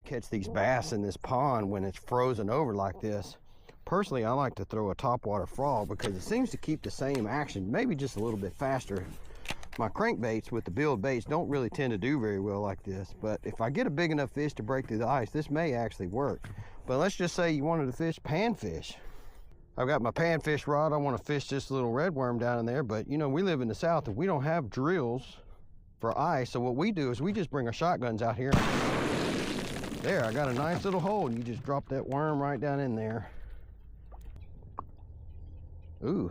catch these bass in this pond when it's frozen over like this. Personally, I like to throw a topwater frog because it seems to keep the same action, maybe just a little bit faster. My crankbaits with the Build baits don't really tend to do very well like this, but if I get a big enough fish to break through the ice, this may actually work. But let's just say you wanted to fish panfish. I've got my panfish rod. I want to fish this little redworm down in there, but you know, we live in the South and we don't have drills for ice, so what we do is we just bring our shotguns out here. There, I got a nice little hole, and you just drop that worm right down in there. Ooh,